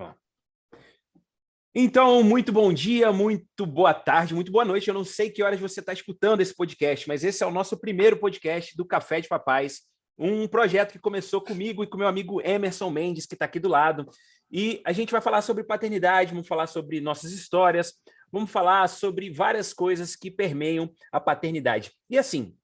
Ó. Então, muito bom dia, muito boa tarde, muito boa noite. Eu não sei que horas você está escutando esse podcast, mas esse é o nosso primeiro podcast do Café de Papais, um projeto que começou comigo e com meu amigo Emerson Mendes, que está aqui do lado. E a gente vai falar sobre paternidade, vamos falar sobre nossas histórias, vamos falar sobre várias coisas que permeiam a paternidade. E assim,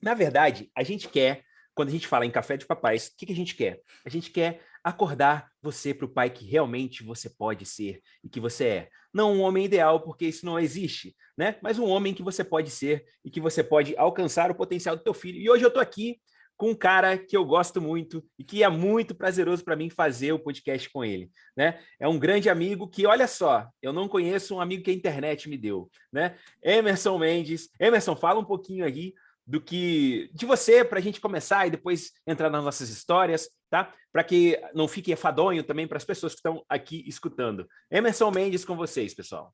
na verdade, a gente quer, quando a gente fala em Café de Papais, o que a gente quer? A gente quer acordar você para o pai que realmente você pode ser e que você é. Não um homem ideal, porque isso não existe, né? Mas um homem que você pode ser e que você pode alcançar o potencial do teu filho. E hoje eu estou aqui com um cara que eu gosto muito e que é muito prazeroso para mim fazer o podcast com ele, né? É um grande amigo que, olha só, eu não conheço um amigo que a internet me deu, né? Emerson Mendes. Emerson, fala um pouquinho aí de você, para a gente começar e depois entrar nas nossas histórias, tá? Para que não fique enfadonho também para as pessoas que estão aqui escutando. Emerson Mendes com vocês, pessoal.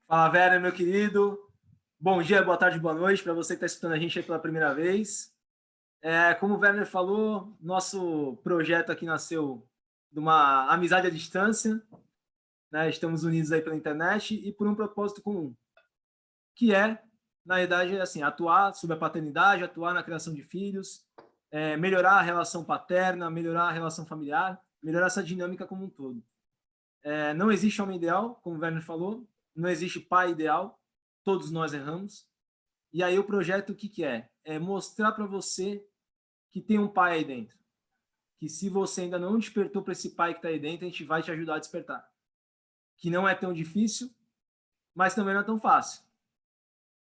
Fala, Vera, meu querido. Bom dia, boa tarde, boa noite para você que está escutando a gente aí pela primeira vez. Como o Werner falou, nosso projeto aqui nasceu de uma amizade à distância, né? Estamos unidos aí pela internet e por um propósito comum, que é, na verdade, assim, atuar sobre a paternidade, atuar na criação de filhos, melhorar a relação paterna, melhorar a relação familiar, melhorar essa dinâmica como um todo. Não existe homem ideal, como o Werner falou, não existe pai ideal, todos nós erramos. E aí o projeto, o que é? É mostrar para você que tem um pai aí dentro. Que se você ainda não despertou para esse pai que está aí dentro, a gente vai te ajudar a despertar. Que não é tão difícil, mas também não é tão fácil.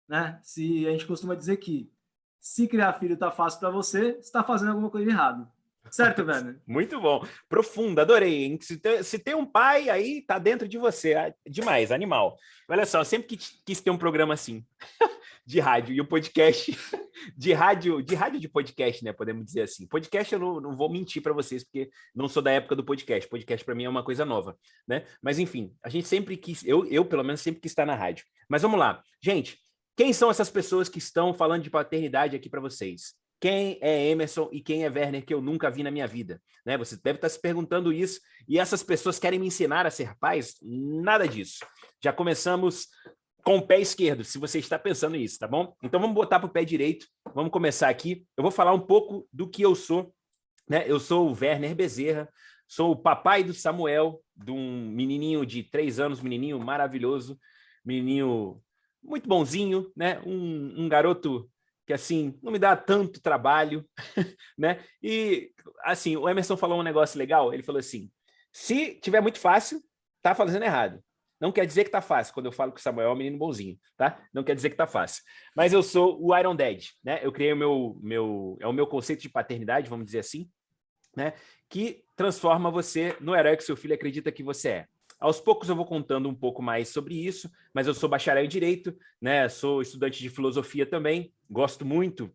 Né? Se a gente costuma dizer que se criar filho está fácil para você, você está fazendo alguma coisa errada. Certo, Werner? Muito bom. Profundo, adorei, hein? Se tem um pai aí, tá dentro de você. Demais, animal. Olha só, eu sempre quis ter um programa assim, de rádio, e o podcast de rádio de podcast, né? Podemos dizer assim. Podcast eu não vou mentir para vocês, porque não sou da época do podcast. Podcast para mim é uma coisa nova, né? Mas enfim, a gente sempre quis, eu pelo menos sempre quis estar na rádio. Mas vamos lá. Gente, quem são essas pessoas que estão falando de paternidade aqui para vocês? Quem é Emerson e quem é Werner que eu nunca vi na minha vida? Né? Você deve estar se perguntando isso, e essas pessoas querem me ensinar a ser pais? Nada disso. Já começamos com o pé esquerdo, se você está pensando nisso, tá bom? Então vamos botar para o pé direito, vamos começar aqui. Eu vou falar um pouco do que eu sou, né? Eu sou o Werner Bezerra, sou o papai do Samuel, de um menininho de 3 anos, menininho maravilhoso, menininho muito bonzinho, né? Um garoto que, assim, não me dá tanto trabalho, né? E, assim, o Emerson falou um negócio legal, ele falou assim, se tiver muito fácil, tá fazendo errado. Não quer dizer que tá fácil, quando eu falo que o Samuel é um menino bonzinho, tá? Não quer dizer que tá fácil. Mas eu sou o Iron Dad, né? Eu criei o meu conceito de paternidade, vamos dizer assim, né? Que transforma você no herói que seu filho acredita que você é. Aos poucos eu vou contando um pouco mais sobre isso, mas eu sou bacharel em Direito, né? Sou estudante de filosofia também, gosto muito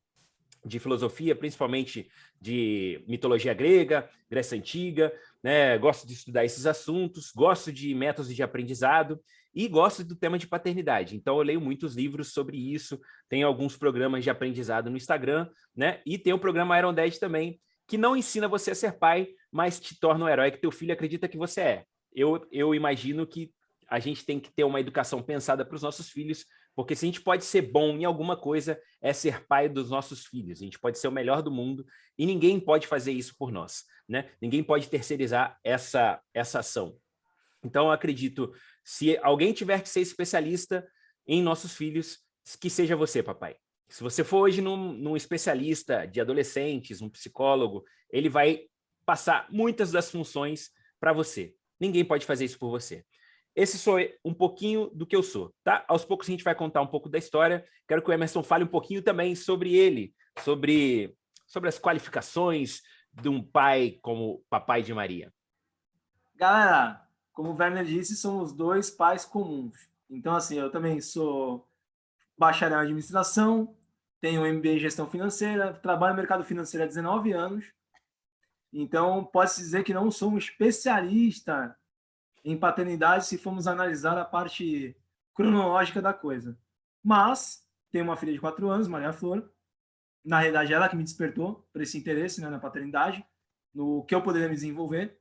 de filosofia, principalmente de mitologia grega, Grécia Antiga, né? Gosto de estudar esses assuntos, gosto de métodos de aprendizado e gosto do tema de paternidade. Então eu leio muitos livros sobre isso, tenho alguns programas de aprendizado no Instagram, né? E tem o programa Iron Dad também, que não ensina você a ser pai, mas te torna o herói que teu filho acredita que você é. Eu imagino que a gente tem que ter uma educação pensada para os nossos filhos, porque se a gente pode ser bom em alguma coisa, é ser pai dos nossos filhos. A gente pode ser o melhor do mundo e ninguém pode fazer isso por nós, né? Ninguém pode terceirizar essa ação. Então, eu acredito, se alguém tiver que ser especialista em nossos filhos, que seja você, papai. Se você for hoje num especialista de adolescentes, um psicólogo, ele vai passar muitas das funções para você. Ninguém pode fazer isso por você. Esse sou um pouquinho do que eu sou, tá? Aos poucos a gente vai contar um pouco da história. Quero que o Emerson fale um pouquinho também sobre ele, sobre as qualificações de um pai como papai de Maria. Galera, como o Werner disse, somos dois pais comuns. Então, assim, eu também sou bacharel em administração, tenho um MBA em gestão financeira, trabalho no mercado financeiro há 19 anos. Então, pode-se dizer que não sou um especialista em paternidade se formos analisar a parte cronológica da coisa. Mas tenho uma filha de 4 anos, Maria Flor. Na realidade, ela que me despertou para esse interesse, né, na paternidade, no que eu poderia me desenvolver.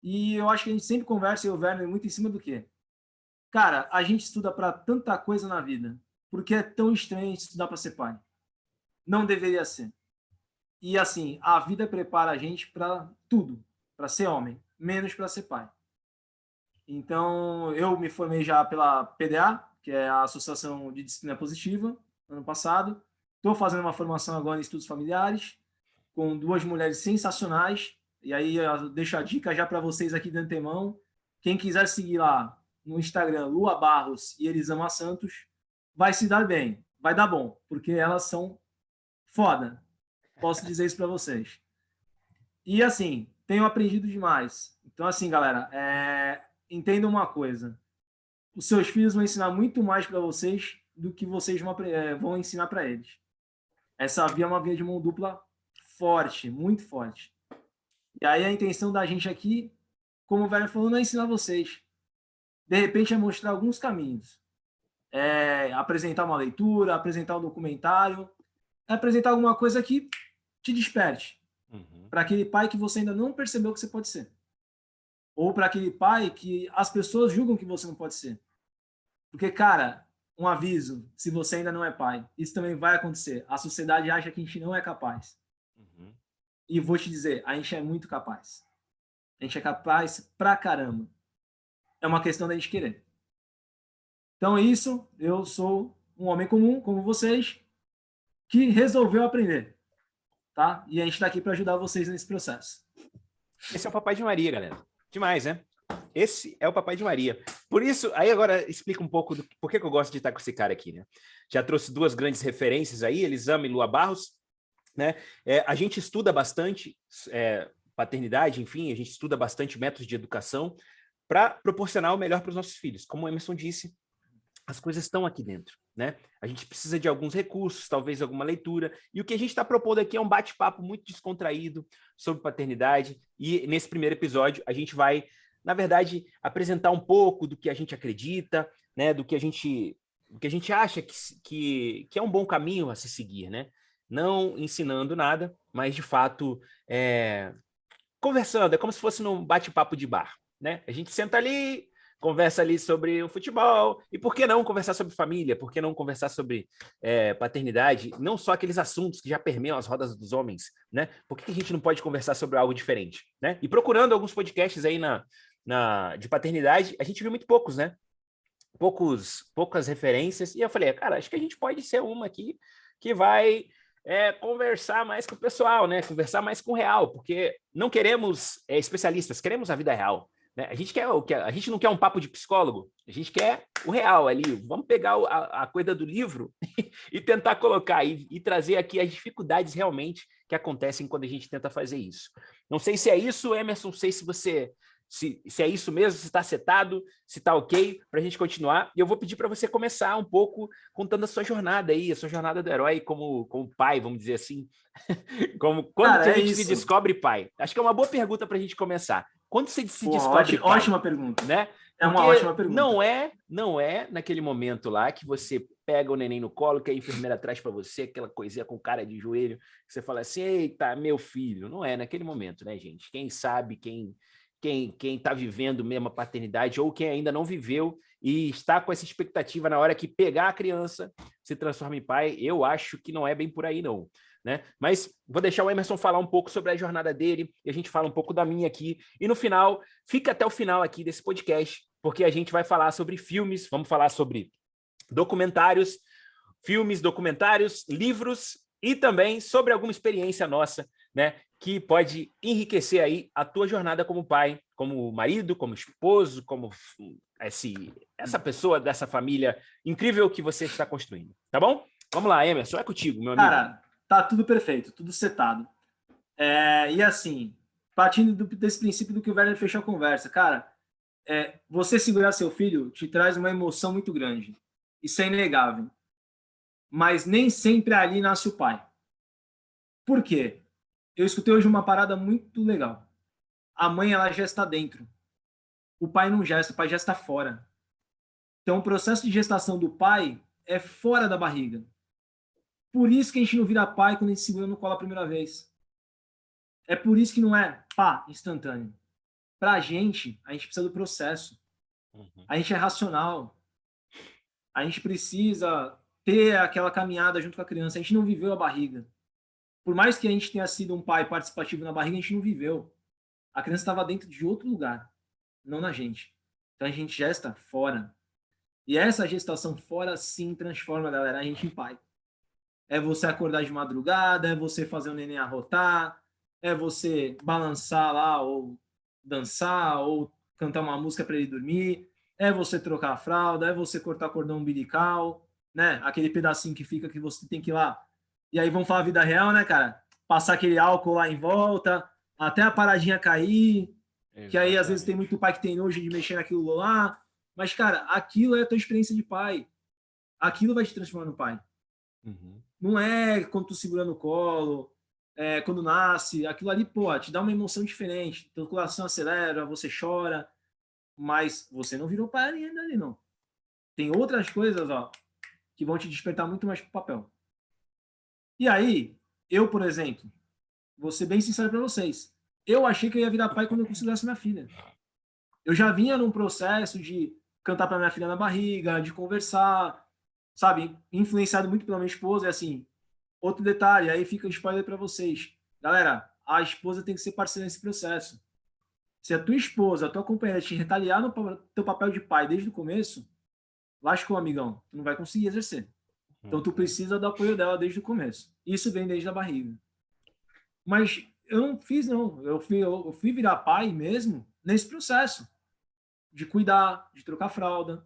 E eu acho que a gente sempre conversa, eu e o Werner, muito em cima do quê? Cara, a gente estuda para tanta coisa na vida. Porque é tão estranho a gente estudar para ser pai. Não deveria ser. E assim, a vida prepara a gente para tudo, para ser homem, menos para ser pai. Então, eu me formei já pela PDA, que é a Associação de Disciplina Positiva, ano passado. Estou fazendo uma formação agora em estudos familiares, com duas mulheres sensacionais. E aí eu deixo a dica já para vocês aqui de antemão. Quem quiser seguir lá no Instagram, Lua Barros e Elisama Santos, vai se dar bem, vai dar bom, porque elas são foda. Posso dizer isso para vocês. E assim, tenho aprendido demais. Então, assim, galera, entenda uma coisa: os seus filhos vão ensinar muito mais para vocês do que vocês vão ensinar para eles. Essa via é uma via de mão dupla forte, muito forte. E aí a intenção da gente aqui, como o velho falou, não é ensinar vocês. De repente é mostrar alguns caminhos. Apresentar uma leitura, apresentar um documentário, apresentar alguma coisa que te desperte. Para aquele pai que você ainda não percebeu que você pode ser. Ou para aquele pai que as pessoas julgam que você não pode ser. Porque, cara, um aviso, se você ainda não é pai, isso também vai acontecer. A sociedade acha que a gente não é capaz. E vou te dizer, a gente é muito capaz. A gente é capaz pra caramba. É uma questão da gente querer. Então, isso, eu sou um homem comum, como vocês, que resolveu aprender. Tá? E a gente está aqui para ajudar vocês nesse processo. Esse é o Papai de Maria, galera. Demais, né? Esse é o Papai de Maria. Por isso, aí agora explica um pouco do por que eu gosto de estar com esse cara aqui, né? Já trouxe duas grandes referências aí, Elisama e Lua Barros, né? A gente estuda bastante paternidade, enfim, a gente estuda bastante métodos de educação para proporcionar o melhor para os nossos filhos. Como o Emerson disse, as coisas estão aqui dentro, né? A gente precisa de alguns recursos, talvez alguma leitura, e o que a gente está propondo aqui é um bate-papo muito descontraído sobre paternidade, e nesse primeiro episódio a gente vai, na verdade, apresentar um pouco do que a gente acredita, né? Do que a gente acha que é um bom caminho a se seguir, né? Não ensinando nada, mas de fato conversando, é como se fosse num bate-papo de bar, né? A gente senta ali, conversa ali sobre o futebol, e por que não conversar sobre família? Por que não conversar sobre paternidade? Não só aqueles assuntos que já permeiam as rodas dos homens, né? Por que a gente não pode conversar sobre algo diferente, né? E procurando alguns podcasts aí de paternidade, a gente viu muito poucos, né? Poucas referências, e eu falei, cara, acho que a gente pode ser uma aqui que vai conversar mais com o pessoal, né? Conversar mais com o real, porque não queremos especialistas, queremos a vida real. Né? A gente quer a gente não quer um papo de psicólogo, a gente quer o real ali. Vamos pegar a coisa do livro e tentar colocar e trazer aqui as dificuldades realmente que acontecem quando a gente tenta fazer isso. Não sei se é isso, Emerson, não sei se você se é isso mesmo, se está setado, se está ok, para a gente continuar. E eu vou pedir para você começar um pouco contando a sua jornada aí, a sua jornada do herói como pai, vamos dizer assim. Quando que a gente se descobre pai? Acho que é uma boa pergunta para a gente começar. Quando você se descobre pai? Ótima pergunta. Né? É uma ótima pergunta. Não é naquele momento lá que você pega o neném no colo, que a enfermeira traz para você aquela coisinha com cara de joelho, que você fala assim, eita, meu filho. Não é naquele momento, né, gente? Quem sabe, quem está vivendo mesmo a paternidade ou quem ainda não viveu e está com essa expectativa na hora que pegar a criança, se transforma em pai, eu acho que não é bem por aí, não. Né? Mas vou deixar o Emerson falar um pouco sobre a jornada dele e a gente fala um pouco da minha aqui. E no final, fica até o final aqui desse podcast, porque a gente vai falar sobre filmes, vamos falar sobre documentários, filmes, documentários, livros e também sobre alguma experiência nossa, né, que pode enriquecer aí a tua jornada como pai, como marido, como esposo, como essa pessoa dessa família incrível que você está construindo. Tá bom? Vamos lá, Emerson, é contigo, meu amigo. Cara, tá tudo perfeito, tudo setado. E assim, partindo desse princípio do que o Werner fechou a conversa, cara, você segurar seu filho te traz uma emoção muito grande. Isso é inegável. Mas nem sempre ali nasce o pai. Por quê? Eu escutei hoje uma parada muito legal. A mãe, ela já está dentro. O pai não gesta, o pai já está fora. Então, o processo de gestação do pai é fora da barriga. Por isso que a gente não vira pai quando a gente segura no colo a primeira vez. É por isso que não é pá, instantâneo. pra gente, a gente precisa do processo. A gente é racional. A gente precisa ter aquela caminhada junto com a criança. A gente não viveu a barriga. Por mais que a gente tenha sido um pai participativo na barriga, a gente não viveu. A criança estava dentro de outro lugar, não na gente. Então a gente gesta fora. E essa gestação fora, sim, transforma, galera, a gente em pai. É você acordar de madrugada, é você fazer o neném arrotar, é você balançar lá, ou dançar, ou cantar uma música para ele dormir, é você trocar a fralda, é você cortar cordão umbilical, né? Aquele pedacinho que fica que você tem que ir lá. E aí vamos falar a vida real, né, cara? Passar aquele álcool lá em volta, até a paradinha cair, que aí às vezes tem muito pai que tem nojo de mexer naquilo lá. Mas, cara, aquilo é a tua experiência de pai. Aquilo vai te transformar no pai. Não é quando tu segura no colo, quando nasce, aquilo ali, pô, te dá uma emoção diferente. Teu coração acelera, você chora, mas você não virou pai ainda ali, não. Tem outras coisas, ó, que vão te despertar muito mais pro papel. E aí, eu, por exemplo, vou ser bem sincero para vocês, eu achei que eu ia virar pai quando eu considerasse minha filha. Eu já vinha num processo de cantar para minha filha na barriga, de conversar, sabe? Influenciado muito pela minha esposa. E assim, outro detalhe, aí fica um spoiler para vocês. Galera, a esposa tem que ser parceira nesse processo. Se a tua esposa, a tua companheira te retaliar no teu papel de pai desde o começo, lascou, amigão. Tu não vai conseguir exercer. Então, tu precisa do apoio dela desde o começo. Isso vem desde a barriga. Mas eu não fiz, não. Eu fui virar pai mesmo nesse processo de cuidar, de trocar fralda.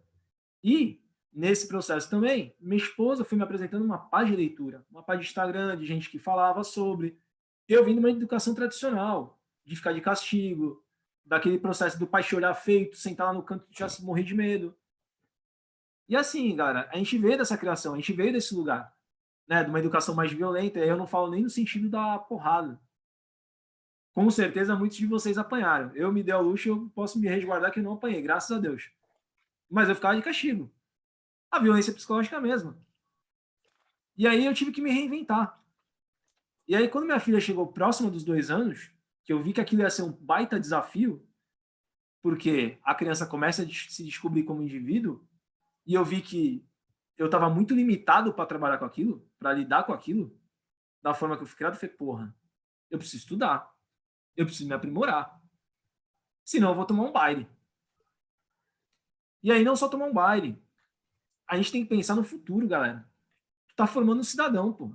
E, nesse processo também, minha esposa foi me apresentando uma página de leitura, uma página de Instagram de gente que falava sobre. Eu vim de uma educação tradicional, de ficar de castigo, daquele processo do pai te olhar feito, sentar lá no canto e já morrer de medo. E assim, galera, a gente veio dessa criação, a gente veio desse lugar, né, de uma educação mais violenta, e eu não falo nem no sentido da porrada. Com certeza muitos de vocês apanharam. Eu me dei ao luxo, eu posso me resguardar que eu não apanhei, graças a Deus. Mas eu ficava de castigo. A violência psicológica é a mesma. E aí eu tive que me reinventar. E aí quando minha filha chegou próxima dos 2 anos, que eu vi que aquilo ia ser um baita desafio, porque a criança começa a se descobrir como indivíduo, e eu vi que eu estava muito limitado para trabalhar com aquilo, para lidar com aquilo, da forma que eu fui criado, eu falei, porra, eu preciso estudar, eu preciso me aprimorar, senão eu vou tomar um baile. E aí não só tomar um baile, a gente tem que pensar no futuro, galera. Tu tá formando um cidadão, pô.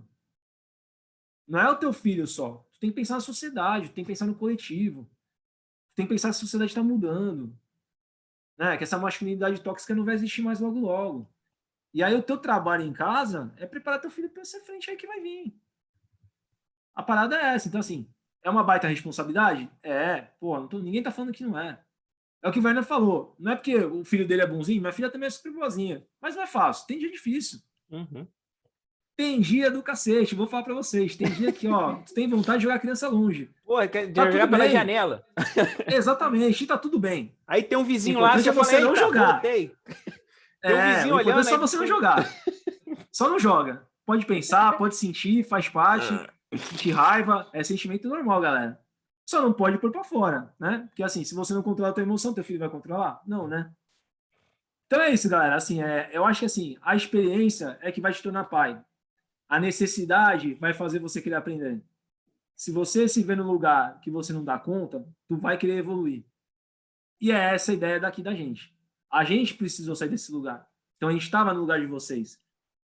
Não é o teu filho só. Tu tem que pensar na sociedade, tu tem que pensar no coletivo. Tu tem que pensar que a sociedade está mudando. Né? Que essa masculinidade tóxica não vai existir mais logo logo. E aí o teu trabalho em casa é preparar teu filho para essa frente aí que vai vir. A parada é essa. Então, assim, é uma baita responsabilidade? É. Pô, ninguém tá falando que não é. É o que o Werner falou. Não é porque o filho dele é bonzinho, minha filha também é super boazinha. Mas não é fácil. Tem dia difícil. Tem dia do cacete, vou falar pra vocês. Tem dia que, ó, tu tem vontade de jogar a criança longe. Pô, quer Tá jogar tudo pela bem. janela. Exatamente, e tá tudo bem. Aí tem um vizinho O lá, importante é você não jogar. Tem um vizinho O importante olhando, é só você não jogar. Só não joga. Pode pensar, pode sentir, faz parte. Sentir raiva, é sentimento normal, galera. Só não pode pôr pra fora, né? Porque assim, se você não controlar a tua emoção, teu filho vai controlar? Não, né? Então é isso, galera. Assim, eu acho que assim, a experiência é que vai te tornar pai. A necessidade vai fazer você querer aprender. Se você se vê no lugar que você não dá conta, tu vai querer evoluir. E é essa a ideia daqui da gente. A gente precisou sair desse lugar. Então a gente estava no lugar de vocês.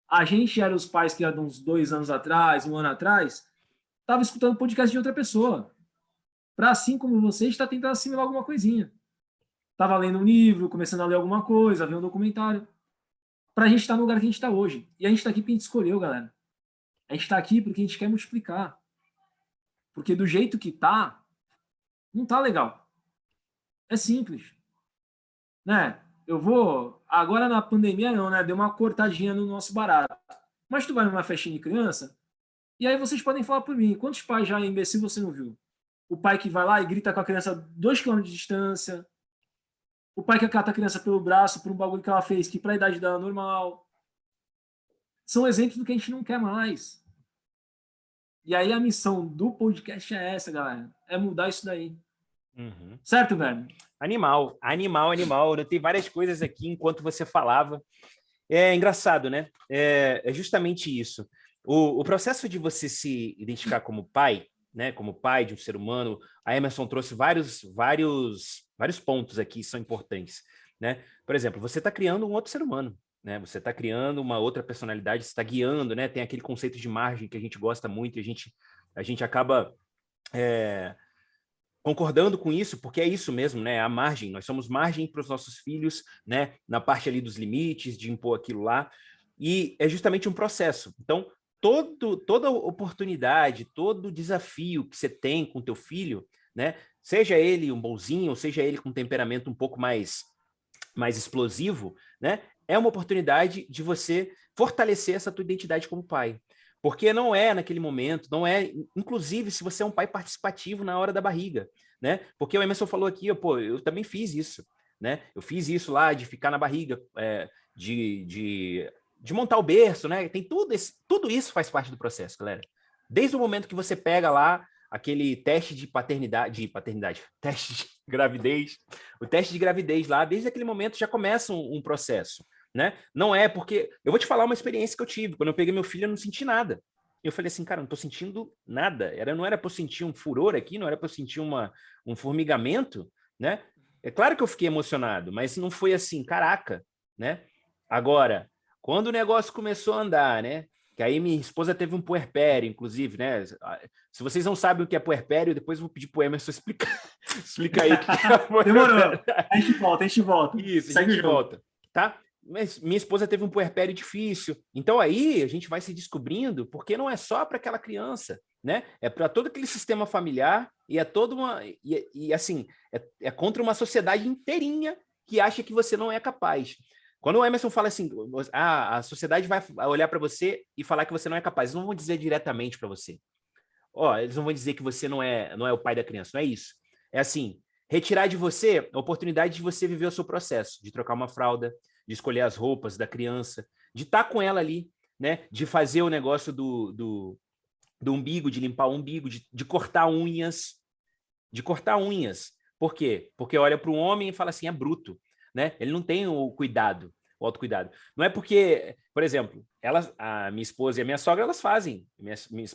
A gente era os pais que há uns 2 anos atrás, 1 ano atrás, estava escutando podcast de outra pessoa. Para assim como vocês, está tentando assimilar alguma coisinha. Estava lendo um livro, começando a ler alguma coisa, ver um documentário. Para a gente estar no lugar que a gente está hoje. E a gente está aqui porque a gente escolheu, galera. A gente está aqui porque a gente quer multiplicar. Porque do jeito que tá, não tá legal. É simples. Né? Eu vou... Agora na pandemia não, né? Deu uma cortadinha no nosso barato. Mas tu vai numa festinha de criança, e aí vocês podem falar por mim. Quantos pais já imbecil você não viu? O pai que vai lá e grita com a criança 2 km de distância. O pai que acata a criança pelo braço por um bagulho que ela fez, que pra idade dela é normal. São exemplos do que a gente não quer mais. E aí a missão do podcast é essa, galera. É mudar isso daí. Uhum. Certo, Werner? Animal. Eu tenho várias coisas aqui enquanto você falava. É engraçado, né? É justamente isso. O processo de você se identificar como pai, né? Como pai de um ser humano, a Emerson trouxe vários pontos aqui que são importantes, né? Por exemplo, você está criando um outro ser humano, né? Você está criando uma outra personalidade, você está guiando, né? Tem aquele conceito de margem que a gente gosta muito e a gente acaba concordando com isso, porque é isso mesmo, né? A margem, nós somos margem para os nossos filhos, né? Na parte ali dos limites, de impor aquilo lá, e é justamente um processo. Então, toda oportunidade, todo desafio que você tem com teu filho, né? Seja ele um bonzinho, ou seja ele com um temperamento um pouco mais explosivo, né? É uma oportunidade de você fortalecer essa tua identidade como pai. Porque não é naquele momento, não é, inclusive, se você é um pai participativo na hora da barriga, né? Porque o Emerson falou aqui, pô, eu também fiz isso, né? Eu fiz isso lá de ficar na barriga, de montar o berço, né? Tem tudo isso faz parte do processo, galera. Desde o momento que você pega lá aquele teste de paternidade, teste de gravidez, o teste de gravidez lá, desde aquele momento já começa um processo, né? Não é porque... Eu vou te falar uma experiência que eu tive. Quando eu peguei meu filho, eu não senti nada. Eu falei assim, cara, não tô sentindo nada. Não era para eu sentir um furor aqui, não era para eu sentir um formigamento, né? É claro que eu fiquei emocionado, mas não foi assim, caraca, né? Agora, quando o negócio começou a andar, né? Que aí minha esposa teve um puerpério, inclusive, né? Se vocês não sabem o que é puerpério, depois eu vou pedir pro Emerson explicar. Explica aí o que é puerpério. Demorou. A gente volta. Isso, a Segue gente o jogo. volta, tá? Mas minha esposa teve um puerpério difícil. Então aí a gente vai se descobrindo, porque não é só para aquela criança, né? É para todo aquele sistema familiar e é toda uma assim, é contra uma sociedade inteirinha que acha que você não é capaz. Quando o Emerson fala assim, a sociedade vai olhar para você e falar que você não é capaz, eles não vão dizer diretamente para você. Ó, eles não vão dizer que você não é o pai da criança, não é isso. É assim, retirar de você a oportunidade de você viver o seu processo, de trocar uma fralda, de escolher as roupas da criança, de estar com ela ali, né? De fazer o negócio do umbigo, de limpar o umbigo, de cortar unhas, de cortar unhas. Por quê? Porque olha para o homem e fala assim, é bruto, né? Ele não tem o cuidado, o autocuidado. Não é porque, por exemplo, a minha esposa e a minha sogra, elas fazem.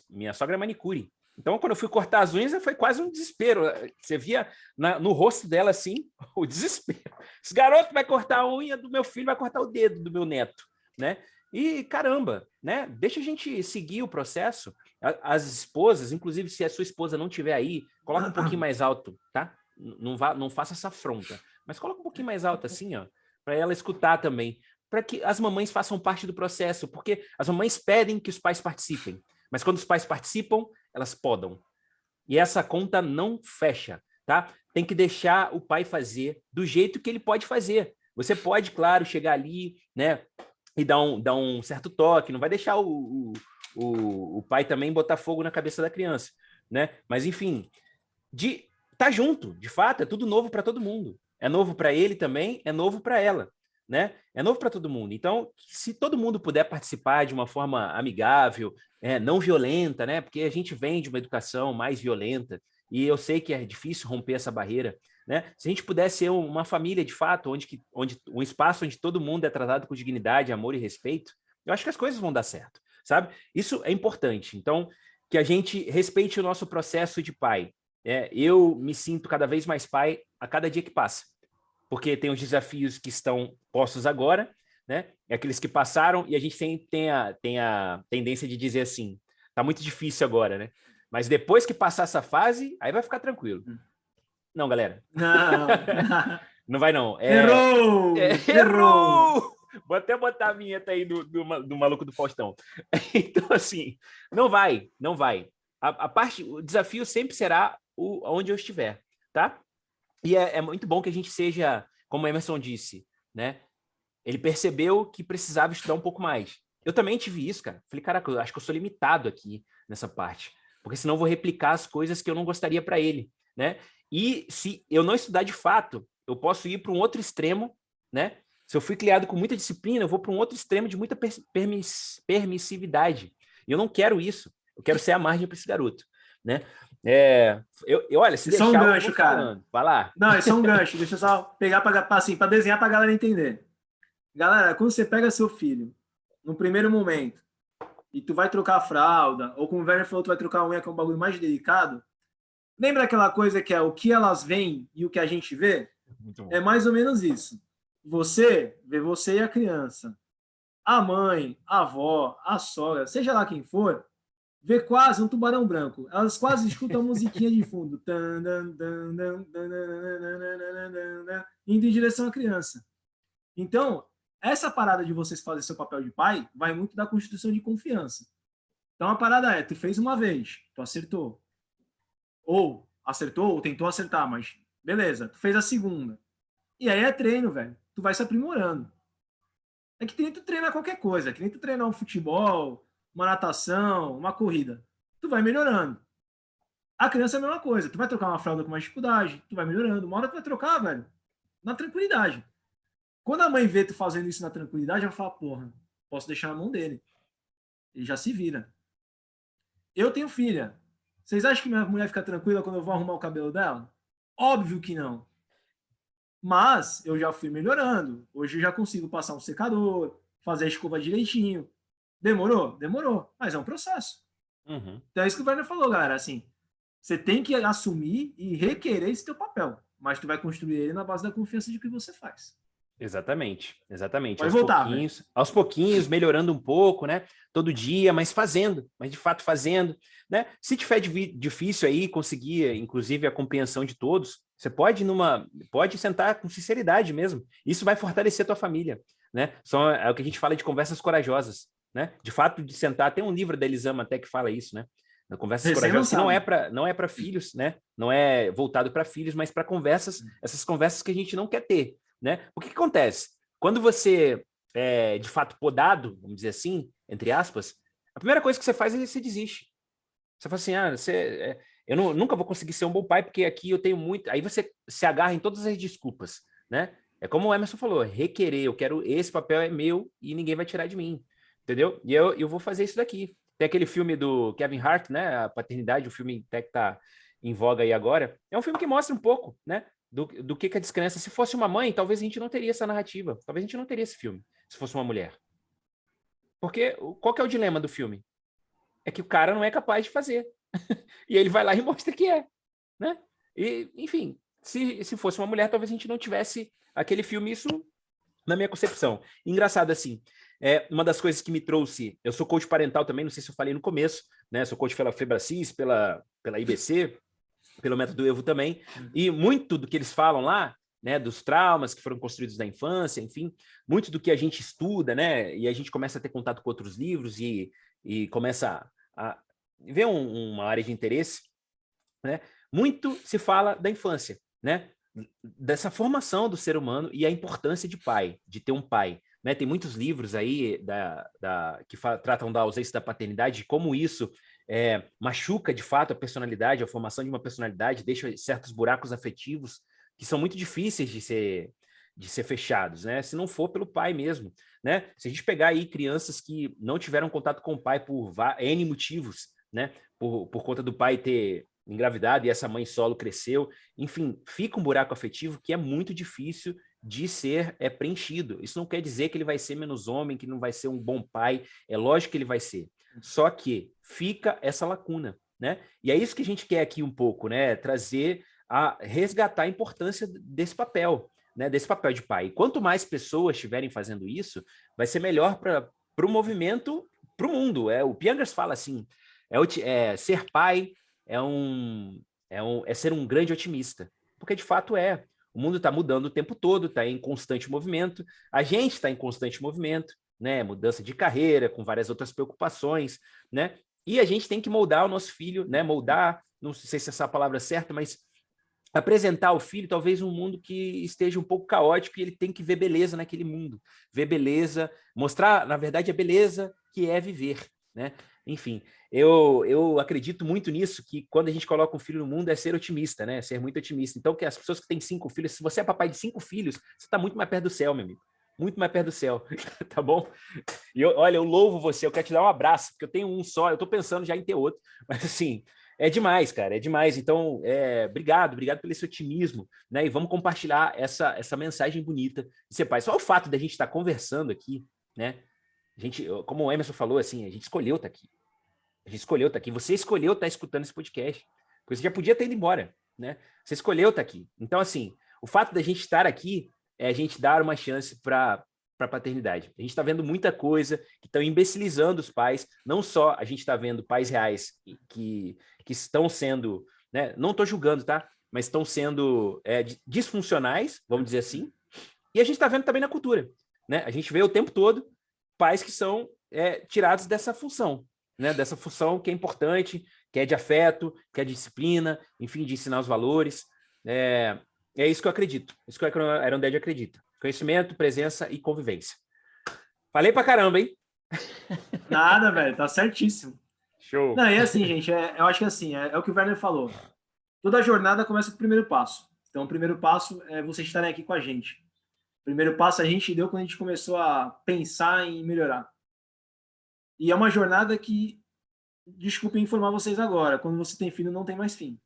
Minha sogra é manicure. Então, quando eu fui cortar as unhas, foi quase um desespero. Você via no rosto dela, assim, o desespero. Esse garoto vai cortar a unha do meu filho, vai cortar o dedo do meu neto, né? E, caramba, né? Deixa a gente seguir o processo. As esposas, inclusive, se a sua esposa não estiver aí, coloca um pouquinho mais alto, tá? Não faça essa afronta. Mas coloca um pouquinho mais alto, assim, ó, para ela escutar também. Para que as mamães façam parte do processo, porque as mamães pedem que os pais participem. Mas quando os pais participam, elas podam. E essa conta não fecha, tá? Tem que deixar o pai fazer do jeito que ele pode fazer. Você pode, claro, chegar ali, né? E dar um certo toque, não vai deixar o pai também botar fogo na cabeça da criança, né? Mas, enfim, tá junto, de fato, é tudo novo para todo mundo. É novo para ele também, é novo para ela, né? É novo para todo mundo. Então, se todo mundo puder participar de uma forma amigável, não violenta, né? Porque a gente vem de uma educação mais violenta e eu sei que é difícil romper essa barreira, né? Se a gente pudesse ser uma família de fato, onde um espaço onde todo mundo é tratado com dignidade, amor e respeito, eu acho que as coisas vão dar certo, sabe? Isso é importante. Então, que a gente respeite o nosso processo de pai. Eu me sinto cada vez mais pai a cada dia que passa, porque tem os desafios que estão postos agora, né? Aqueles que passaram, e a gente tem a tendência de dizer assim, tá muito difícil agora, né? Mas depois que passar essa fase, aí vai ficar tranquilo. Não, galera. Não. Não vai, não. Errou! Errou! Vou até botar a vinheta aí do maluco do Faustão. Então, assim, não vai. O desafio sempre será onde eu estiver, tá? E é muito bom que a gente seja, como o Emerson disse, né? Ele percebeu que precisava estudar um pouco mais. Eu também tive isso, cara. Falei, caraca, eu acho que eu sou limitado aqui nessa parte, porque senão eu vou replicar as coisas que eu não gostaria para ele, né? E se eu não estudar de fato, eu posso ir para um outro extremo, né? Se eu fui criado com muita disciplina, eu vou para um outro extremo de muita permissividade. E eu não quero isso. Eu quero ser a margem para esse garoto. né? Olha, se Isso é um deixar, gancho, cara. falando. Vai lá. Não, isso é um gancho. Deixa eu só pegar para desenhar para a galera entender. Galera, quando você pega seu filho, no primeiro momento, e tu vai trocar a fralda, ou como o Werner falou, tu vai trocar a unha, que é um bagulho mais delicado, lembra aquela coisa que é o que elas veem e o que a gente vê? É mais ou menos isso. Você vê você e a criança. A mãe, a avó, a sogra, seja lá quem for, vê quase um tubarão branco. Elas quase escutam a musiquinha de fundo. Indo em direção à criança. Então, essa parada de vocês fazerem seu papel de pai vai muito da construção de confiança. Então, a parada é, tu fez uma vez, tu acertou. Ou acertou, ou tentou acertar, mas beleza, tu fez a segunda. E aí é treino, velho. Tu vai se aprimorando. É que nem tu treinar qualquer coisa, é que nem tu treinar um futebol, uma natação, uma corrida. Tu vai melhorando. A criança é a mesma coisa. Tu vai trocar uma fralda com mais dificuldade, tu vai melhorando. Uma hora tu vai trocar, velho, na tranquilidade. Quando a mãe vê tu fazendo isso na tranquilidade, ela fala, porra, posso deixar na mão dele. Ele já se vira. Eu tenho filha. Vocês acham que minha mulher fica tranquila quando eu vou arrumar o cabelo dela? Óbvio que não. Mas eu já fui melhorando. Hoje eu já consigo passar um secador, fazer a escova direitinho. Demorou? Demorou. Mas é um processo. Uhum. Então é isso que o Werner falou, galera. Assim, você tem que assumir e requerer esse teu papel. Mas tu vai construir ele na base da confiança de que você faz. Exatamente. Pode voltar, aos pouquinhos, melhorando um pouco, né? Todo dia, mas fazendo, mas de fato fazendo, né? Se tiver difícil aí conseguir, inclusive, a compreensão de todos, você pode sentar com sinceridade mesmo. Isso vai fortalecer a tua família, né? É o que a gente fala de conversas corajosas, né? De fato, de sentar, tem um livro da Elisama até que fala isso, né? Conversas corajosas, que não é para filhos, né? Não é voltado para filhos, mas para conversas, essas conversas que a gente não quer ter, né? O que acontece? Quando você é, de fato, podado, vamos dizer assim, entre aspas, a primeira coisa que você faz é você desiste. Você fala assim, eu nunca vou conseguir ser um bom pai, porque aqui eu tenho muito... Aí você se agarra em todas as desculpas, né? É como o Emerson falou, requerer, esse papel é meu e ninguém vai tirar de mim, entendeu? E eu vou fazer isso daqui. Tem aquele filme do Kevin Hart, né? A Paternidade, o filme até que tá em voga aí agora. É um filme que mostra um pouco, né? Do que a descrença. Se fosse uma mãe, talvez a gente não teria essa narrativa. Talvez a gente não teria esse filme, se fosse uma mulher. Porque qual que é o dilema do filme? É que o cara não é capaz de fazer. E ele vai lá e mostra que é, né? E, enfim, se fosse uma mulher, talvez a gente não tivesse aquele filme, isso na minha concepção. Engraçado assim, uma das coisas que me trouxe, eu sou coach parental também, não sei se eu falei no começo, né? Sou coach pela Febracis, pela IBC, pelo método Evo também, e muito do que eles falam lá, né, dos traumas que foram construídos na infância, enfim, muito do que a gente estuda, né, e a gente começa a ter contato com outros livros e começa a ver uma área de interesse, né, muito se fala da infância, né, dessa formação do ser humano e a importância de pai, de ter um pai, né, tem muitos livros aí que tratam da ausência da paternidade, de como isso machuca de fato a personalidade, a formação de uma personalidade, deixa certos buracos afetivos que são muito difíceis de ser fechados, né? Se não for pelo pai mesmo, né? Se a gente pegar aí crianças que não tiveram contato com o pai por N motivos, né? Por conta do pai ter engravidado e essa mãe solo cresceu, enfim, fica um buraco afetivo que é muito difícil de ser preenchido. Isso não quer dizer que ele vai ser menos homem, que não vai ser um bom pai, é lógico que ele vai ser. Só que fica essa lacuna, né? E é isso que a gente quer aqui um pouco, né? Trazer resgatar a importância desse papel, né? Desse papel de pai. E quanto mais pessoas estiverem fazendo isso, vai ser melhor para o movimento, para o mundo. O Piangers fala assim, ser pai é ser um grande otimista, porque de fato é. O mundo está mudando o tempo todo, está em constante movimento, a gente está em constante movimento, né? Mudança de carreira, com várias outras preocupações, né? E a gente tem que moldar o nosso filho, né? Moldar, não sei se essa é a palavra certa, mas apresentar ao filho talvez um mundo que esteja um pouco caótico e ele tem que ver beleza naquele mundo, ver beleza, mostrar, na verdade, a beleza que é viver, né? Enfim, eu acredito muito nisso, que quando a gente coloca um filho no mundo é ser otimista, né? Ser muito otimista. Então, que as pessoas que têm 5 filhos, se você é papai de 5 filhos, você está muito mais perto do céu, meu amigo. Muito mais perto do céu, tá bom? E olha, eu louvo você, eu quero te dar um abraço, porque eu tenho um só, eu estou pensando já em ter outro, mas assim, É demais, cara, é demais. Então, obrigado pelo esse otimismo, né? E vamos compartilhar essa mensagem bonita de ser pai. Só o fato da gente estar conversando aqui, né? A gente, como o Emerson falou, assim, a gente escolheu estar aqui. A gente escolheu estar aqui. Você escolheu estar escutando esse podcast. Porque você já podia ter ido embora, né? Você escolheu estar aqui. Então, assim, o fato da gente estar aqui é a gente dar uma chance para a paternidade. A gente está vendo muita coisa que estão imbecilizando os pais. Não só a gente está vendo pais reais que estão sendo, né? Não estou julgando, tá? Mas estão sendo disfuncionais, vamos dizer assim. E a gente está vendo também na cultura, né? A gente vê o tempo todo pais que são tirados dessa função, né? Dessa função que é importante, que é de afeto, que é de disciplina, enfim, de ensinar os valores. É isso que eu acredito. Isso que a Arundhedi acredita. Conhecimento, presença e convivência. Falei pra caramba, hein? Nada, velho, tá certíssimo. Show. Não, e assim, gente, eu acho que assim, é o que o Werner falou. Toda jornada começa com o primeiro passo. Então, o primeiro passo é vocês estarem aqui com a gente. O primeiro passo a gente deu quando a gente começou a pensar em melhorar. E é uma jornada que, desculpe informar vocês agora, quando você tem filho não tem mais fim.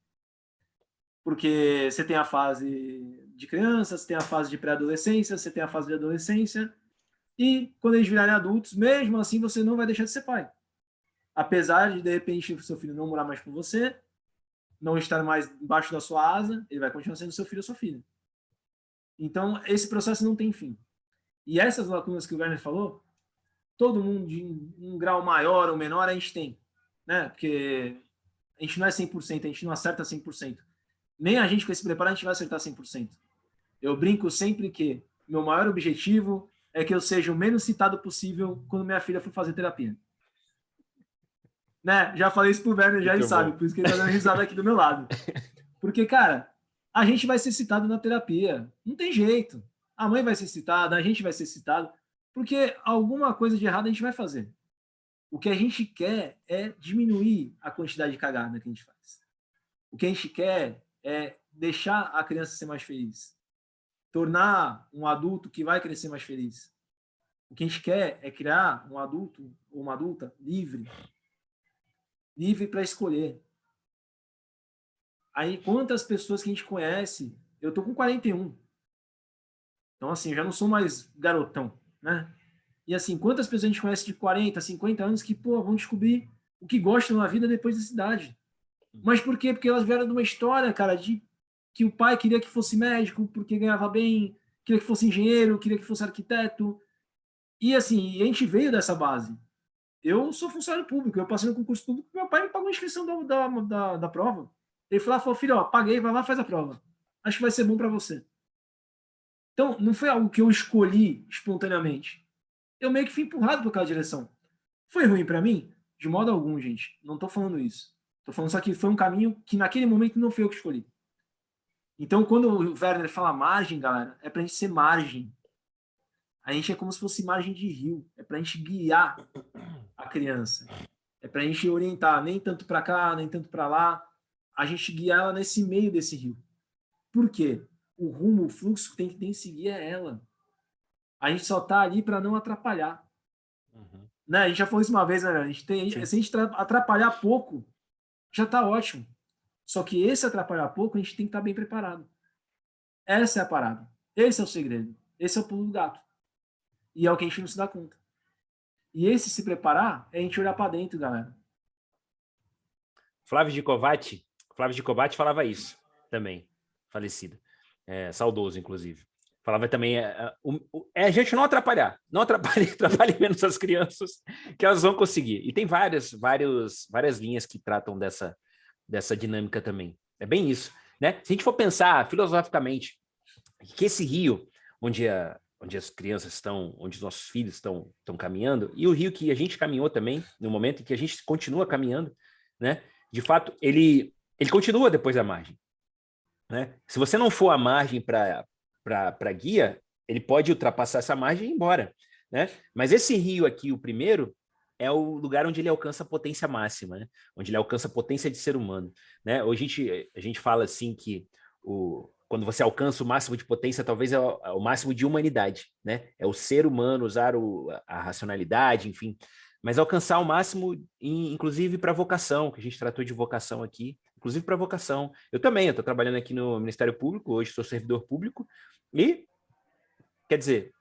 Porque você tem a fase de criança, você tem a fase de pré-adolescência, você tem a fase de adolescência, e quando eles virarem adultos, mesmo assim você não vai deixar de ser pai. Apesar de repente, o seu filho não morar mais com você, não estar mais embaixo da sua asa, ele vai continuar sendo seu filho ou sua filha. Então, esse processo não tem fim. E essas lacunas que o Werner falou, todo mundo de um grau maior ou menor a gente tem, né? Porque a gente não é 100%, a gente não acerta 100%. Nem a gente com esse preparo a gente vai acertar 100%. Eu brinco sempre que meu maior objetivo é que eu seja o menos citado possível quando minha filha for fazer terapia. Né? Já falei isso pro Werner, já ele sabe, por isso que ele tá dando risada aqui do meu lado. Porque, cara, a gente vai ser citado na terapia. Não tem jeito. A mãe vai ser citada, a gente vai ser citado, porque alguma coisa de errado a gente vai fazer. O que a gente quer é diminuir a quantidade de cagada que a gente faz. O que a gente quer é deixar a criança ser mais feliz. Tornar um adulto que vai crescer mais feliz. O que a gente quer é criar um adulto ou uma adulta livre. Livre para escolher. Aí, quantas pessoas que a gente conhece... Eu tô com 41. Então, assim, eu já não sou mais garotão, né? E, assim, quantas pessoas a gente conhece de 40, 50 anos que, pô, vão descobrir o que gostam na vida depois dessa idade. Mas por quê? Porque elas vieram de uma história, cara, de que o pai queria que fosse médico porque ganhava bem, queria que fosse engenheiro, queria que fosse arquiteto. E, assim, a gente veio dessa base. Eu sou funcionário público, eu passei no concurso público, meu pai me pagou a inscrição da prova. Ele falou, filho, ó, paguei, vai lá, faz a prova. Acho que vai ser bom para você. Então, não foi algo que eu escolhi espontaneamente. Eu meio que fui empurrado por aquela direção. Foi ruim para mim? De modo algum, gente. Não tô falando isso. Tô falando só que foi um caminho que naquele momento não foi eu que escolhi. Então, quando o Werner fala margem, galera, é pra gente ser margem. A gente é como se fosse margem de rio. É pra gente guiar a criança. É pra gente orientar, nem tanto para cá, nem tanto para lá. A gente guiar ela nesse meio desse rio. Por quê? O rumo, o fluxo que tem que seguir é ela. A gente só tá ali para não atrapalhar. Uhum. Né? A gente já falou isso uma vez, né? Se a gente atrapalhar pouco, já tá ótimo. Só que esse atrapalhar pouco, a gente tem que estar bem preparado. Essa é a parada. Esse é o segredo. Esse é o pulo do gato. E é o que a gente não se dá conta. E esse se preparar é a gente olhar para dentro, galera. Flávio de Covatti falava isso também, falecido. Saudoso, inclusive. Falava também, a gente não atrapalhar, atrapalhe menos as crianças, que elas vão conseguir. E tem várias linhas que tratam dessa dinâmica também. É bem isso, né? Se a gente for pensar filosoficamente, que esse rio, onde as crianças estão, onde os nossos filhos estão caminhando, e o rio que a gente caminhou também, no momento em que a gente continua caminhando, né? De fato, ele continua depois da margem, né? Se você não for a margem para guia, ele pode ultrapassar essa margem e ir embora, né? Mas esse rio aqui, o primeiro, é o lugar onde ele alcança a potência máxima, né? Onde ele alcança a potência de ser humano, né? Hoje a gente fala assim que quando você alcança o máximo de potência, talvez é o máximo de humanidade, né? É o ser humano usar a racionalidade, enfim, mas alcançar o máximo, inclusive para vocação, que a gente tratou de vocação aqui, inclusive para vocação. Eu também, eu estou trabalhando aqui no Ministério Público, hoje sou servidor público, e, quer dizer,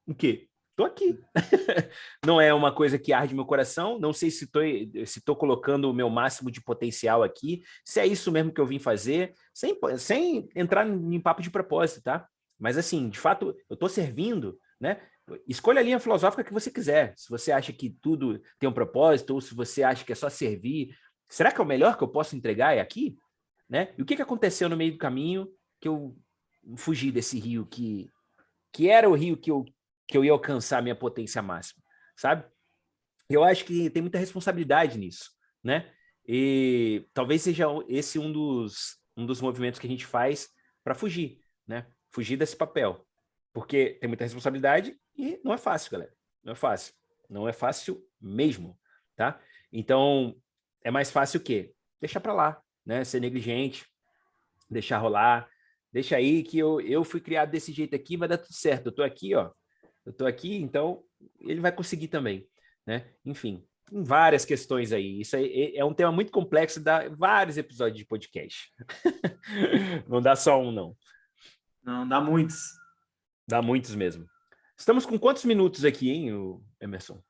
o quê? Estou aqui. Não é uma coisa que arde meu coração, não sei se estou colocando o meu máximo de potencial aqui, se é isso mesmo que eu vim fazer, sem entrar em papo de propósito, tá? Mas assim, de fato, eu estou servindo, né? Escolha a linha filosófica que você quiser. Se você acha que tudo tem um propósito, ou se você acha que é só servir, será que é o melhor que eu posso entregar é aqui? Né? E o que aconteceu no meio do caminho que eu fugi desse rio que era o rio que eu ia alcançar a minha potência máxima, sabe? Eu acho que tem muita responsabilidade nisso, né? E talvez seja esse um dos movimentos que a gente faz para fugir, né? Fugir desse papel. Porque tem muita responsabilidade e não é fácil, galera. Não é fácil. Não é fácil mesmo, tá? Então, é mais fácil o quê? Deixar para lá, né? Ser negligente, deixar rolar, deixa aí que eu fui criado desse jeito aqui, vai dar tudo certo. Eu tô aqui, ó. Eu tô aqui, então ele vai conseguir também, né? Enfim, tem várias questões aí. Isso aí é um tema muito complexo, dá vários episódios de podcast. Não dá só um, não. Não, dá muitos. Dá muitos mesmo. Estamos com quantos minutos aqui, hein, Emerson?